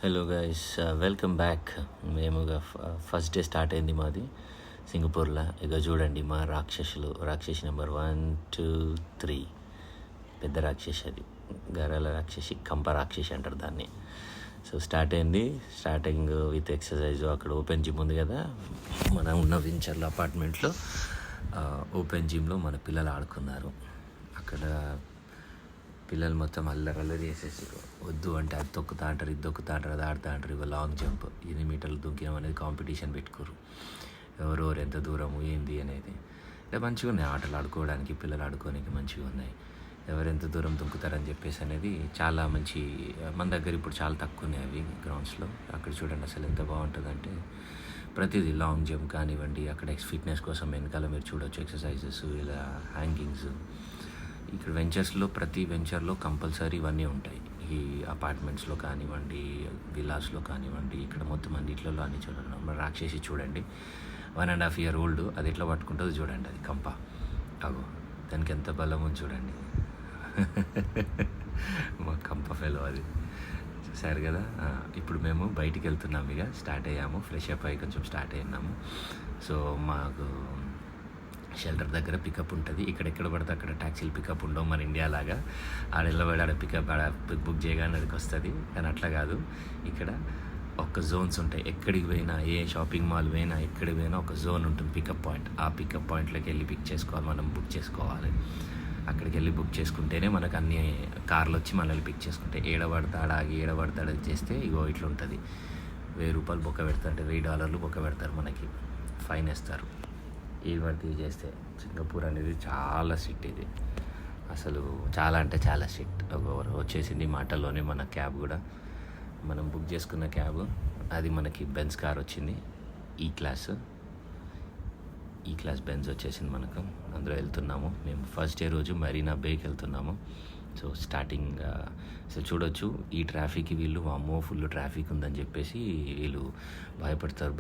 Hello guys, welcome back. మేము first day start అయింది మాది సింగపూర్లో. ఇక చూడండి మా రాక్షసి నెంబర్ 1, 2, 3. పెద్ద రాక్షసి, అది గరాల రాక్షసి, కంప రాక్షసి అంటారు దాన్ని. So starting with exercise. అక్కడ ఓపెన్ జిమ్ ఉంది కదా, మన ఉన్న వెంచర్లో అపార్ట్మెంట్లో ఓపెన్ జిమ్లో మన పిల్లలు ఆడుకున్నారు. అక్కడ పిల్లలు మొత్తం అల్లరి చేసేసి వద్దు అంటే అది తొక్కుతా అంటారు, ఇది తొక్కుతా అంటారు, అది ఆడుతా అంటారు. ఇక లాంగ్ జంప్ 8 మీటర్లు దుంకినాం అనేది కాంపిటీషన్ పెట్టుకోరు, ఎవరెవరు ఎంత దూరము ఏంది అనేది. అంటే మంచిగా ఉన్నాయి ఆటలు, ఆడుకోవడానికి పిల్లలు ఆడుకోవడానికి మంచిగా ఉన్నాయి. ఎవరెంత దూరం దుంకుతారని చెప్పేసి అనేది చాలా మంచి. మన దగ్గర ఇప్పుడు చాలా తక్కువ ఉన్నాయి అవి గ్రౌండ్స్లో. అక్కడ చూడండి అసలు ఎంత బాగుంటుందంటే ప్రతిదీ లాంగ్ జంప్ కానివ్వండి, అక్కడ ఫిట్నెస్ కోసం వెనకాల మీరు చూడవచ్చు ఎక్సర్సైజెస్, ఇలా హ్యాంగింగ్స్. ఇక్కడ వెంచర్స్లో ప్రతి వెంచర్లో కంపల్సరీ ఇవన్నీ ఉంటాయి. ఈ అపార్ట్మెంట్స్లో కానివ్వండి, విలాస్లో కానివ్వండి, ఇక్కడ మొత్తం అన్నిట్లలో అన్ని చూడండి. మరి రాక్షసి చూడండి, 1.5 year old, అది ఎట్లా పట్టుకుంటుందో చూడండి. అది కంప, అగో దానికి ఎంత బలం ఉంది చూడండి. మా కంప ఫెలో అది. చూసారు కదా. ఇప్పుడు మేము బయటికి వెళ్తున్నాము, ఇక స్టార్ట్ అయ్యాము. ఫ్రెష్ అప్ అయ్యి కొంచెం స్టార్ట్ అయినాము. సో మాకు షెల్టర్ దగ్గర పికప్ ఉంటుంది. ఎక్కడ పడితే అక్కడ ట్యాక్సీలు పికప్ ఉండవు మన ఇండియా లాగా. ఆడెళ్ళబడి ఆడ పికప్ బుక్ చేయగానే అడికి వస్తుంది. కానీ అట్లా కాదు, ఇక్కడ ఒక జోన్స్ ఉంటాయి. ఎక్కడికి పోయినా, ఏ షాపింగ్ మాల్ పోయినా, ఎక్కడికి పోయినా ఒక జోన్ ఉంటుంది, పికప్ పాయింట్. ఆ పికప్ పాయింట్లోకి వెళ్ళి పిక్ చేసుకోవాలి, మనం బుక్ చేసుకోవాలి. అక్కడికి వెళ్ళి బుక్ చేసుకుంటేనే మనకు అన్ని కార్లు వచ్చి మనల్ని పిక్ చేసుకుంటాయి. ఏడబడతాడు చేస్తే ఇగో ఇట్లా ఉంటుంది. ₹1000 బొక్క పెడతారు, అంటే $1000 బొక్క పెడతారు, మనకి ఫైన్ వేస్తారు. ఈ వాటి చేస్తే. సింగపూర్ అనేది చాలా స్ట్రిక్ట్, ఇది అసలు చాలా అంటే చాలా స్ట్రిక్ట్. వచ్చేసింది మాటల్లోనే మన క్యాబ్ కూడా. మనం బుక్ చేసుకున్న క్యాబ్ అది మనకి బెంజ్ కార్ వచ్చింది, ఈ క్లాస్ బెంజ్ వచ్చేసింది మనకు. అందులో వెళ్తున్నాము మేము. ఫస్ట్ డే రోజు మరీనా బేకి వెళ్తున్నాము. సో స్టార్టింగ్ అసలు చూడొచ్చు, ఈ ట్రాఫిక్కి వీళ్ళు అమ్మో ఫుల్ ట్రాఫిక్ ఉందని చెప్పేసి వీళ్ళు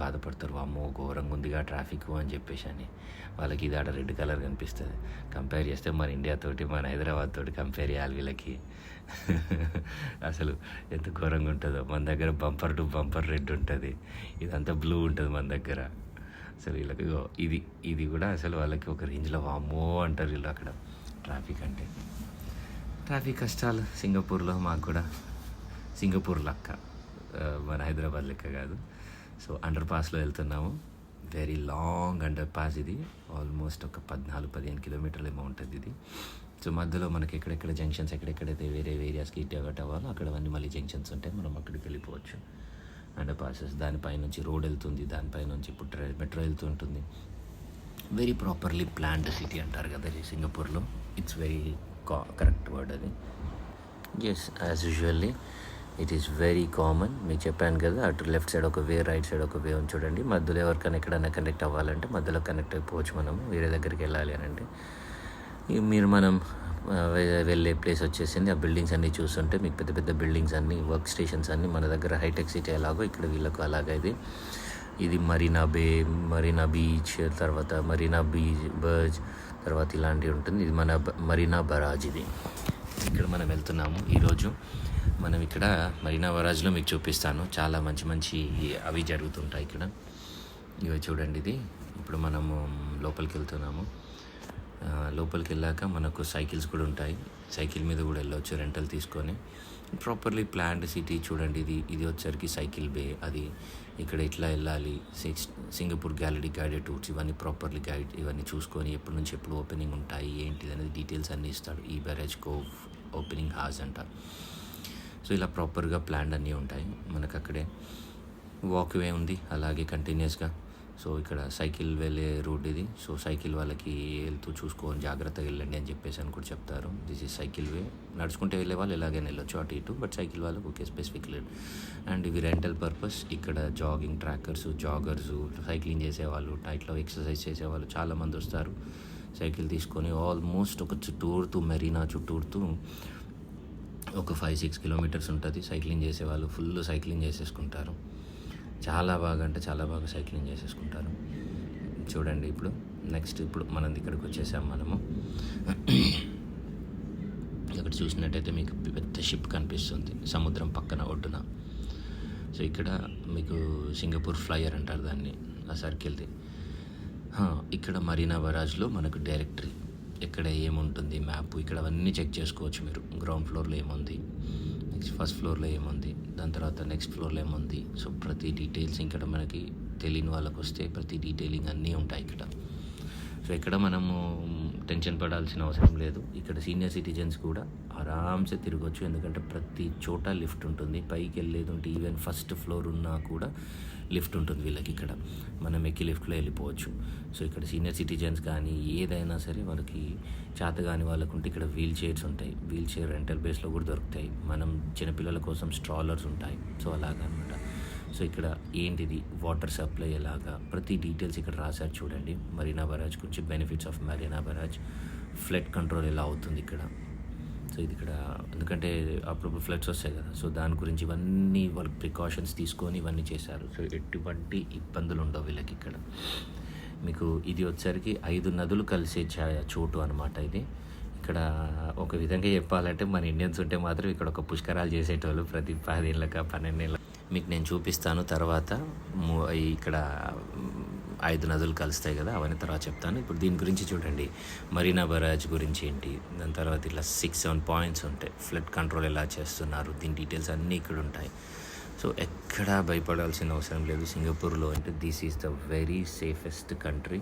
బాధపడతారు. అమ్మో ఘోరంగా ఉందిగా ట్రాఫిక్ అని చెప్పేసి అని. వాళ్ళకి ఇది ఆడ రెడ్ కలర్ కనిపిస్తుంది. కంపేర్ చేస్తే మన ఇండియా తోటి, మన హైదరాబాద్ తోటి కంపేర్ చేయాలి వీళ్ళకి. అసలు ఎంత ఘోరంగా ఉంటుందో. మన దగ్గర బంపర్ టు బంపర్ రెడ్ ఉంటుంది, ఇదంతా బ్లూ ఉంటుంది మన దగ్గర. అసలు వీళ్ళకి ఇది కూడా అసలు వాళ్ళకి ఒక రేంజ్లో అమ్మో అంటారు వీళ్ళు అక్కడ ట్రాఫిక్ అంటే. ట్రాఫిక్ కష్టాలు సింగపూర్లో మాకు కూడా. సింగపూర్ లెక్క, మన హైదరాబాద్ లెక్క కాదు. సో అండర్ పాస్లో వెళ్తున్నాము. వెరీ లాంగ్ అండర్ పాస్ ఇది. ఆల్మోస్ట్ ఒక 14-15 కిలోమీటర్లు ఏమో ఉంటుంది ఇది. సో మధ్యలో మనకి ఎక్కడెక్కడ జంక్షన్స్, ఎక్కడెక్కడైతే వేరే ఏరియాస్కి డైవర్ట్ అవ్వాలో అక్కడవన్నీ మళ్ళీ జంక్షన్స్ ఉంటాయి, మనం అక్కడికి వెళ్ళిపోవచ్చు. అండర్ పాసెస్, దానిపై నుంచి రోడ్ వెళ్తుంది, దానిపై నుంచి ఇప్పుడు మెట్రో వెళ్తూ ఉంటుంది. వెరీ ప్రాపర్లీ ప్లాన్డ్ సిటీ అంటారు కదా సింగపూర్లో. ఇట్స్ వెరీ కరెక్ట్ వర్డ్ అది. Yes, as usually it is very common. మీకు చెప్పాను కదా, అటు లెఫ్ట్ సైడ్ ఒక వే, రైట్ సైడ్ ఒక వే ఉంది చూడండి. మధ్యలో ఎవరికైనా ఎక్కడైనా కనెక్ట్ అవ్వాలంటే మధ్యలో కనెక్ట్ అయిపోవచ్చు మనము, వేరే దగ్గరికి వెళ్ళాలి అని అంటే. మనం వెళ్ళే ప్లేస్ వచ్చేసింది. ఆ బిల్డింగ్స్ అన్నీ చూస్తుంటే మీకు పెద్ద పెద్ద బిల్డింగ్స్ అన్నీ, వర్క్ స్టేషన్స్ అన్నీ. మన దగ్గర హైటెక్ సిటీ ఎలాగో ఇక్కడ వీళ్ళకు అలాగా ఇది మరీనా బీచ్, తర్వాత మరీనా బర్జ్, తర్వాత ఇలాంటివి ఉంటుంది. ఇది మన మరీనా బరాజ్. ఇది ఇక్కడ మనం వెళ్తున్నాము ఈరోజు. మనం ఇక్కడ మరీనా బరాజ్లో మీకు చూపిస్తాను, చాలా మంచి అవి జరుగుతుంటాయి ఇక్కడ. ఇవి చూడండి, ఇది ఇప్పుడు మనము లోపలికి వెళ్తున్నాము. లోపలికి వెళ్ళాక మనకు సైకిల్స్ కూడా ఉంటాయి, సైకిల్ మీద కూడా వెళ్ళవచ్చు రెంటల్ తీసుకొని. ప్రాపర్లీ ప్లాన్డ్ సిటీ చూడండి. ఇది వచ్చరికి సైకిల్ బే. అది ఇక్కడ ఇట్లా వెళ్ళాలి. సింగపూర్ గ్యాలరీ గైడెడ్ టూర్స్, ఇవన్నీ ప్రాపర్లీ గైడ్, ఇవన్నీ చూసుకొని ఎప్పటి నుంచి ఎప్పుడు ఓపెనింగ్ ఉంటాయి ఏంటిది అనేది డీటెయిల్స్ అన్నీ ఇస్తాడు. ఈ బెరేజ్ కోవ్ ఓపెనింగ్ హార్స్ అంట. సో ఇలా ప్రాపర్గా ప్లాన్డ్ అన్నీ ఉంటాయి. మనకు అక్కడే వాక్ వే ఉంది అలాగే కంటిన్యూస్గా. సో ఇక్కడ సైకిల్ వెళ్ళే రూట్ ఇది. సో సైకిల్ వాళ్ళకి వెళ్తూ చూసుకొని జాగ్రత్తగా వెళ్ళండి అని చెప్పేసి అని కూడా చెప్తారు. దిస్ ఈజ్ సైకిల్ వే. నడుచుకుంటే వెళ్ళే వాళ్ళు ఎలాగైనా వెళ్ళొచ్చు అటు ఇటు, బట్ సైకిల్ వాళ్ళకి ఓకే స్పెసిఫిక్ లేదు. అండ్ ఇవి రెంటల్ పర్పస్. ఇక్కడ జాగింగ్ ట్రాకర్స్, జాగర్స్, సైక్లింగ్ చేసేవాళ్ళు, నైట్లో ఎక్సర్సైజ్ చేసేవాళ్ళు చాలామంది వస్తారు సైకిల్ తీసుకొని. ఆల్మోస్ట్ ఒక మరీనా చుట్టూరుతూ ఒక 5-6 కిలోమీటర్స్ ఉంటుంది. సైక్లింగ్ చేసేవాళ్ళు ఫుల్ సైక్లింగ్ చేసేసుకుంటారు. చాలా బాగా సైక్లింగ్ చేసేసుకుంటారు. చూడండి ఇప్పుడు మనం ఇక్కడికి వచ్చేసాం. మనము ఇక్కడ చూసినట్టయితే మీకు పెద్ద షిప్ కనిపిస్తుంది సముద్రం పక్కన ఒడ్డున. సో ఇక్కడ మీకు సింగపూర్ ఫ్లైయర్ అంటారు దాన్ని, ఆ సర్కిల్ది. ఇక్కడ మరీనా బరాజ్లో మనకు డైరెక్టరీ, ఎక్కడ ఏముంటుంది మ్యాప్, ఇక్కడ అవన్నీ చెక్ చేసుకోవచ్చు మీరు. గ్రౌండ్ ఫ్లోర్లో ఏముంది, నెక్స్ట్ ఫస్ట్ ఫ్లోర్లో ఏముంది, దాని తర్వాత నెక్స్ట్ ఫ్లోర్లో ఏముంది. సో ప్రతి డీటెయిల్స్ ఇక్కడ మనకి తెలియని వాళ్ళకు వస్తే ప్రతి డీటెయిలింగ్ అన్నీ ఉంటాయి ఇక్కడ. సో ఇక్కడ మనము టెన్షన్ పడాల్సిన అవసరం లేదు. ఇక్కడ సీనియర్ సిటిజన్స్ కూడా ఆరామ్సే తిరగవచ్చు, ఎందుకంటే ప్రతి చోట లిఫ్ట్ ఉంటుంది. పైకి వెళ్ళేది ఉంటే ఈవెన్ ఫస్ట్ ఫ్లోర్ ఉన్నా కూడా లిఫ్ట్ ఉంటుంది వీళ్ళకి. ఇక్కడ మనం ఎక్కి లిఫ్ట్లో వెళ్ళిపోవచ్చు. సో ఇక్కడ సీనియర్ సిటిజన్స్ కానీ ఏదైనా సరే వాళ్ళకి చేత కాని వాళ్ళకు ఉంటే ఇక్కడ వీల్ చైర్స్ ఉంటాయి. వీల్ చైర్ రెంటల్ బేస్లో కూడా దొరుకుతాయి. మనం చిన్నపిల్లల కోసం స్ట్రాలర్స్ ఉంటాయి. సో అలాగనమాట. సో ఇక్కడ ఏంటిది వాటర్ సప్లై ఎలాగా ప్రతి డీటెయిల్స్ ఇక్కడ రాశారు చూడండి. మరీనా బరాజ్ గురించి, benefits of Marina barrage, flood control ఎలా అవుతుంది ఇక్కడ. సో ఇది ఇక్కడ ఎందుకంటే అప్పుడప్పుడు ఫ్లడ్స్ వస్తాయి కదా, సో దాని గురించి ఇవన్నీ వాళ్ళకి ప్రికాషన్స్ తీసుకొని ఇవన్నీ చేశారు. సో ఎటువంటి ఇబ్బందులు ఉండవు వీళ్ళకి ఇక్కడ. మీకు ఇది వచ్చేసరికి 5 నదులు కలిసే చోటు అనమాట ఇది. ఇక్కడ ఒక విధంగా చెప్పాలంటే మన ఇండియన్స్ ఉంటే మాత్రం ఇక్కడ ఒక పుష్కరాలు చేసేటోళ్ళు ప్రతి 10 ఏళ్ళక 12 ఏళ్ళ. మీకు నేను చూపిస్తాను తర్వాత. ఇక్కడ 5 నదులు కలుస్తాయి కదా, అవన్నీ తర్వాత చెప్తాను. ఇప్పుడు దీని గురించి చూడండి, మరీనా బరాజ్ గురించి ఏంటి, దాని తర్వాత ఇట్లా 6-7 పాయింట్స్ ఉంటాయి. ఫ్లడ్ కంట్రోల్ ఎలా చేస్తున్నారు, దీని డీటెయిల్స్ అన్నీ ఇక్కడ ఉంటాయి. సో ఎక్కడా భయపడాల్సిన అవసరం లేదు సింగపూర్లో. అంటే this is the very safest country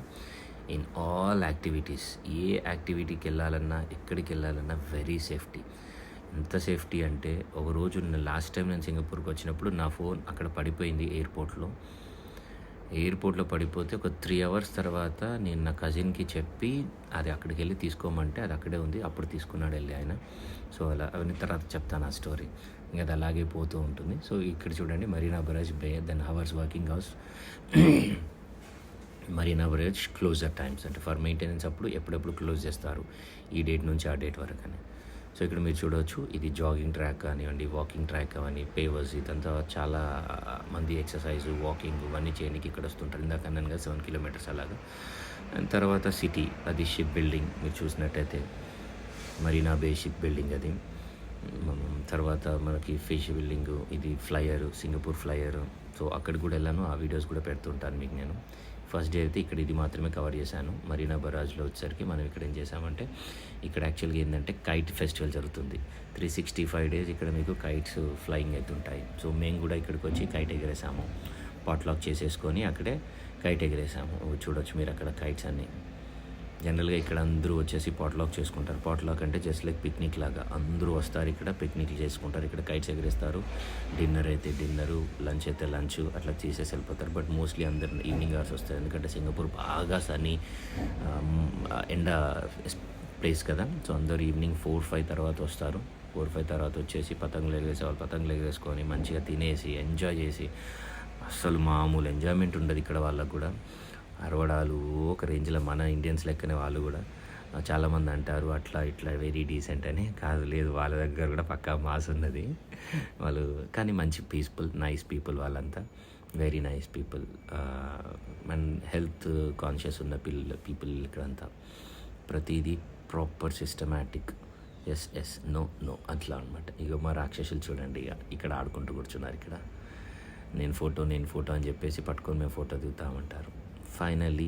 in all activities. ఏ యాక్టివిటీకి వెళ్ళాలన్నా, ఎక్కడికి వెళ్ళాలన్నా వెరీ సేఫ్టీ. ఎంత సేఫ్టీ అంటే ఒకరోజు లాస్ట్ టైం నేను సింగపూర్కి వచ్చినప్పుడు నా ఫోన్ అక్కడ పడిపోయింది ఎయిర్పోర్ట్లో పడిపోతే ఒక 3 hours తర్వాత నేను నా కజిన్కి చెప్పి అది అక్కడికి వెళ్ళి తీసుకోమంటే అది అక్కడే ఉంది. అప్పుడు తీసుకున్నాడు వెళ్ళి ఆయన. సో అలా అవన్నీ తర్వాత చెప్తాను ఆ స్టోరీ. ఇంకా అది అలాగే పోతూ ఉంటుంది. సో ఇక్కడ చూడండి Marina Barrage bay, then hours working hours. Marina Barrage closure times అంటే ఫర్ మెయింటెనెన్స్ అప్పుడు ఎప్పుడెప్పుడు క్లోజ్ చేస్తారు, ఈ డేట్ నుంచి ఆ డేట్ వరకు అని. సో ఇక్కడ మీరు చూడవచ్చు, ఇది జాగింగ్ ట్రాక్ కానివ్వండి, వాకింగ్ ట్రాక్ కానివ్వండి, పేవర్స్, ఇదంతా చాలా మంది ఎక్సర్సైజ్, వాకింగ్ ఇవన్నీ చేయడానికి ఇక్కడ వస్తుంటారు. ఇందాక అన్నాను కదా 7 kilometers అలాగా. అండ్ తర్వాత సిటీ, అది షిప్ బిల్డింగ్ మీరు చూసినట్టయితే మరీనా బే షిప్ బిల్డింగ్ అది. తర్వాత మనకి ఫిష్ బిల్డింగ్, ఇది ఫ్లైయర్, సింగపూర్ ఫ్లైయర్. సో అక్కడికి కూడా వెళ్ళాను, ఆ వీడియోస్ కూడా పెడుతుంటాను మీకు నేను. ఫస్ట్ డే అయితే ఇక్కడ ఇది మాత్రమే కవర్ చేశాను. మరీనా బరాజ్లో వచ్చేసరికి మనం ఇక్కడ ఏం చేసామంటే, ఇక్కడ యాక్చువల్గా ఏంటంటే కైట్ ఫెస్టివల్ జరుగుతుంది. 365 days ఇక్కడ మీకు కైట్స్ ఫ్లయింగ్ అవుతుంటాయి. సో మేము కూడా ఇక్కడికి వచ్చి కైట్ ఎగరేసాము. పాట్లాక్ చేసేసుకొని అక్కడే కైట్ ఎగరేసాము. చూడొచ్చు మీరు అక్కడ కైట్స్ అన్నీ. జనరల్గా ఇక్కడ అందరూ వచ్చేసి పాట్లాక్ చేసుకుంటారు. పాట్లాక్ అంటే జస్ట్ లైక్ పిక్నిక్ లాగా అందరూ వస్తారు, ఇక్కడ పిక్నిక్ చేసుకుంటారు, ఇక్కడ కైట్స్ ఎగరేస్తారు. డిన్నర్ అయితే డిన్నరు, లంచ్ అయితే లంచ్, అట్లా చేసేసి వెళ్ళిపోతారు. బట్ మోస్ట్లీ అందరు ఈవినింగ్ అవర్స్ వస్తారు, ఎందుకంటే సింగపూర్ బాగా సన్నీ ఎండ ప్లేస్ కదా. సో అందరూ ఈవినింగ్ 4-5 తర్వాత వస్తారు. 4-5 తర్వాత వచ్చేసి పతంగులు ఎగరేసే వాళ్ళు పతంగులు ఎగరేసుకొని మంచిగా తినేసి ఎంజాయ్ చేసి, అస్సలు మామూలు ఎంజాయ్మెంట్ ఉండదు ఇక్కడ వాళ్ళకు కూడా. అరవడాలు ఒక రేంజ్లో, మన ఇండియన్స్ లెక్కనే వాళ్ళు కూడా. చాలామంది అంటారు అట్లా ఇట్లా వెరీ డీసెంట్ అని. కాదు, లేదు, వాళ్ళ దగ్గర కూడా పక్కా మాస్ ఉన్నది వాళ్ళు. కానీ మంచి పీస్ఫుల్, నైస్ పీపుల్ వాళ్ళంతా, very nice people. And health conscious ఉన్న పీపుల్ ఇక్కడంతా. ప్రతిదీ ప్రాపర్ సిస్టమాటిక్, ఎస్ నో అట్లా అనమాట. ఇక మా రాక్షసులు చూడండి, ఇక ఇక్కడ ఆడుకుంటూ కూర్చున్నారు. ఇక్కడ నేను ఫోటో అని చెప్పేసి పట్టుకొని మేము ఫోటో దిగుతామంటారు. ఫైనల్లీ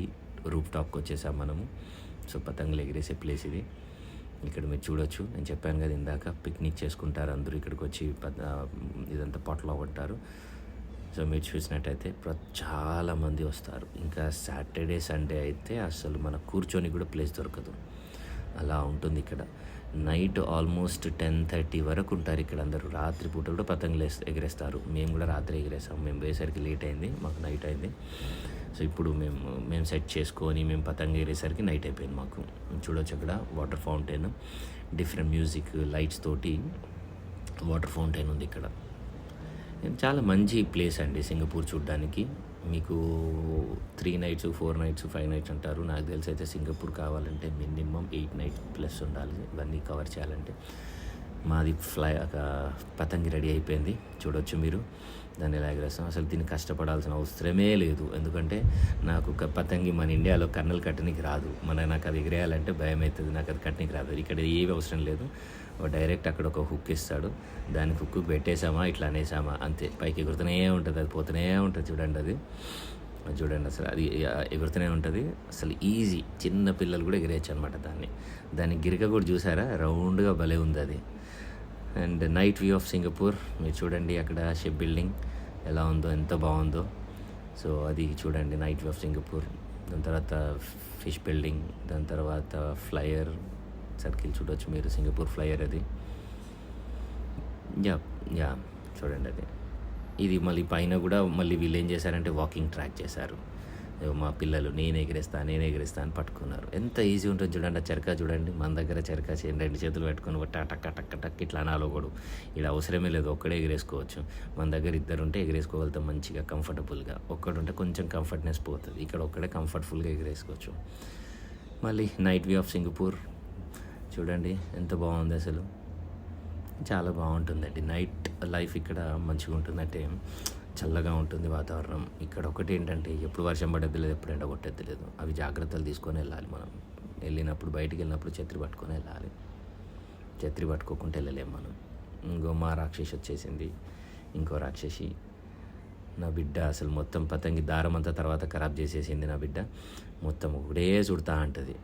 రూఫ్ టాప్కి వచ్చేసాం మనము. సో పతంగులు ఎగిరేసే ప్లేస్ ఇది. ఇక్కడ మీరు చూడొచ్చు, నేను చెప్పాను కదా ఇందాక, పిక్నిక్ చేసుకుంటారు అందరూ ఇక్కడికి వచ్చి. ఇదంతా పొట్టలో ఉంటారు. సో మీరు చూసినట్టయితే చాలామంది వస్తారు. ఇంకా సాటర్డే సండే అయితే అసలు మన కూర్చొని కూడా ప్లేస్ దొరకదు, అలా ఉంటుంది ఇక్కడ. నైట్ ఆల్మోస్ట్ 10-30 వరకు ఉంటారు ఇక్కడ అందరూ. రాత్రి పూట కూడా పతంగులు ఎగరేస్తారు. మేము కూడా రాత్రి ఎగరేస్తాం. మేము పోయేసరికి లేట్ అయింది, మాకు నైట్ అయింది. సో ఇప్పుడు మేము సెట్ చేసుకొని మేము పతంగ ఎగరేసరికి నైట్ అయిపోయింది మాకు. చూడొచ్చు అక్కడ water fountain, different music, lights తోటి వాటర్ ఫౌంటైన్ ఉంది ఇక్కడ. చాలా మంచి ప్లేస్ అండి సింగపూర్ చూడడానికి. మీకు 3 nights 4 nights 5 nights అంటారు. నాకు తెలిసి అయితే సింగపూర్ కావాలంటే మినిమం 8 nights ప్లస్ ఉండాలి ఇవన్నీ కవర్ చేయాలంటే. మాది పతంగి రెడీ అయిపోయింది, చూడొచ్చు మీరు. దాన్ని ఎలా ఎగరేస్తాం, అసలు దీన్ని కష్టపడాల్సిన అవసరమే లేదు. ఎందుకంటే నాకు పతంగి మన ఇండియాలో కర్నల్ కట్టనికి రాదు. నాకు అది ఎగరేయాలంటే భయం అవుతుంది, నాకు అది కట్టనికి రాదు. ఇక్కడ ఏవి అవసరం లేదు, డైరెక్ట్ అక్కడ ఒక హుక్ ఇస్తాడు. దానికి హుక్కు పెట్టేసామా ఇట్లా అనేసామా అంతే, పైకి ఎగురుతూనే ఉంటుంది, అది పోతూనే ఉంటుంది. చూడండి అది చూడండి అసలు అది ఎగురుతూనే ఉంటుంది. అసలు ఈజీ, చిన్న పిల్లలు కూడా ఎగిరేయచ్చు అనమాట దాన్ని గిరిక కూడా చూసారా, రౌండ్గా భలే ఉంది అది. And night view of Singapore మీరు చూడండి, అక్కడ షిప్ బిల్డింగ్ ఎలా ఉందో, ఎంత బాగుందో. సో అది చూడండి నైట్ వ్యూ ఆఫ్ సింగపూర్. దాని తర్వాత ఫిష్ బిల్డింగ్, దాని తర్వాత ఫ్లైయర్ సర్కిల్ చూడవచ్చు మీరు, సింగపూర్ ఫ్లైయర్ అది. యా చూడండి అది. ఇది మళ్ళీ పైన కూడా మళ్ళీ వీళ్ళు ఏం చేశారంటే వాకింగ్ ట్రాక్ చేశారు. మా పిల్లలు నేను ఎగిరేస్తా అని పట్టుకున్నారు. ఎంత ఈజీ ఉంటుంది చూడండి. ఆ చరకా చూడండి, మన దగ్గర చరకా రెండు చేతులు పెట్టుకుని టక్ టక్ టక్ ఇట్లా అనాలోకూడదు. ఇక్కడ అవసరమే లేదు, ఒక్కడే ఎగిరేసుకోవచ్చు. మన దగ్గర ఇద్దరు ఉంటే ఎగిరేసుకోగలుగుతాం మంచిగా కంఫర్టబుల్గా. ఒక్కడుంటే కొంచెం కంఫర్ట్నెస్ పోతుంది, ఇక్కడ ఒక్కడే కంఫర్ట్ఫుల్గా ఎగిరేసుకోవచ్చు. మళ్ళీ నైట్ వ్యూ ఆఫ్ సింగపూర్ చూడండి ఎంత బాగుంది అసలు, చాలా బాగుంటుందండి. నైట్ లైఫ్ ఇక్కడ మంచిగా ఉంటుందంటే చల్లగా ఉంటుంది వాతావరణం. ఇక్కడ ఒకటి ఏంటంటే ఎప్పుడు వర్షం పడేది లేదు, ఎప్పుడు ఎండ కొట్టేది లేదు. అవి జాగ్రత్తలు తీసుకొని వెళ్ళాలి. మనం వెళ్ళినప్పుడు, బయటికి వెళ్ళినప్పుడు ఛత్రి పట్టుకొని వెళ్ళాలి. ఛత్రి పట్టుకోకుండా వెళ్ళలేము మనం. ఇంకో మా రాక్షసి వచ్చేసింది, ఇంకో రాక్షసి. నా బిడ్డ అసలు మొత్తం పతంగి దారం అంతా తర్వాత ఖరాబ్ చేసేసింది. నా బిడ్డ మొత్తం ఒకటే చుడతా ఉంటుంది.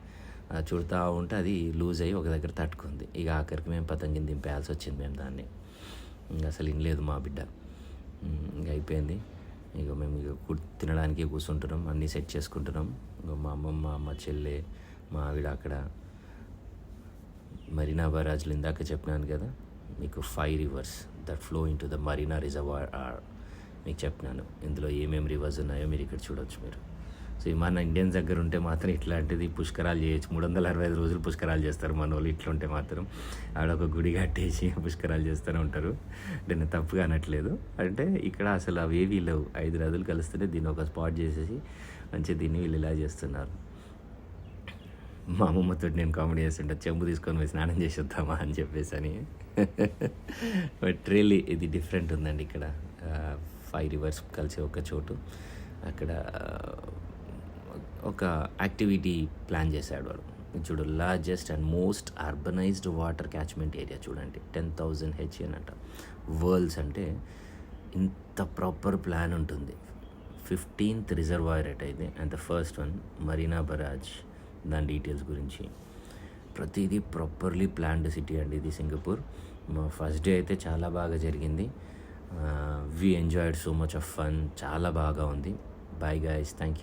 చుడతా ఉంటే అది లూజ్ అయ్యి ఒక దగ్గర తట్టుకుంది. ఇక ఆఖరికి మేము పతంగిని దింపేయాల్సి వచ్చింది. మేము దాన్ని ఇంకా అసలు వినలేదు మా బిడ్డ. ఇంకా అయిపోయింది. ఇక మేము తినడానికి కూర్చుంటున్నాం, అన్నీ సెట్ చేసుకుంటున్నాం. ఇంకా మా అమ్మమ్మ, మా చెల్లె, మా ఆవిడ అక్కడ. మరీనా బరాజ్లు ఇందాక చెప్పినాను కదా మీకు, 5 rivers that flow in to the Marina reservoir మీకు చెప్పినాను. ఇందులో ఏమేమి రివర్స్ ఉన్నాయో మీరు ఇక్కడ చూడవచ్చు మీరు. సో మన ఇండియన్స్ దగ్గర ఉంటే మాత్రం ఇట్లాంటిది పుష్కరాలు చేయొచ్చు. 365 రోజులు పుష్కరాలు చేస్తారు మన వాళ్ళు. ఇట్లుంటే మాత్రం ఆడొక గుడి కట్టేసి పుష్కరాలు చేస్తూనే ఉంటారు. అంటే నేను తప్పుగా అనట్లేదు. అంటే ఇక్కడ అసలు అవేవి లేవు. 5 నదులు కలుస్తూనే దీన్ని ఒక స్పాట్ చేసేసి మంచిగా దీన్ని వీళ్ళు ఇలా చేస్తున్నారు. మా అమ్మమ్మతో నేను కామెడీ చేస్తుంటా, చెంబు తీసుకొని పోయి స్నానం చేసి వద్దామా అని చెప్పేసి అని. బట్ రియల్లీ ఇది డిఫరెంట్ ఉందండి ఇక్కడ. 5 rivers కలిసి ఒక చోటు. అక్కడ ఒక యాక్టివిటీ ప్లాన్ చేశాడు వాడు. చూడు, largest and most urbanised water catchment area చూడండి, 10,000 HN అంట. వరల్డ్స్ అంటే ఇంత ప్రాపర్ ప్లాన్ ఉంటుంది. 15th రిజర్వాయర్ అయితే, and the first one Marina barrage. దాని డీటెయిల్స్ గురించి ప్రతిదీ ప్రాపర్లీ ప్లాన్డ్ సిటీ అండి ఇది సింగపూర్. మా ఫస్ట్ డే అయితే చాలా బాగా జరిగింది. We enjoyed so much of fun. చాలా బాగా ఉంది. Bye guys, thank you.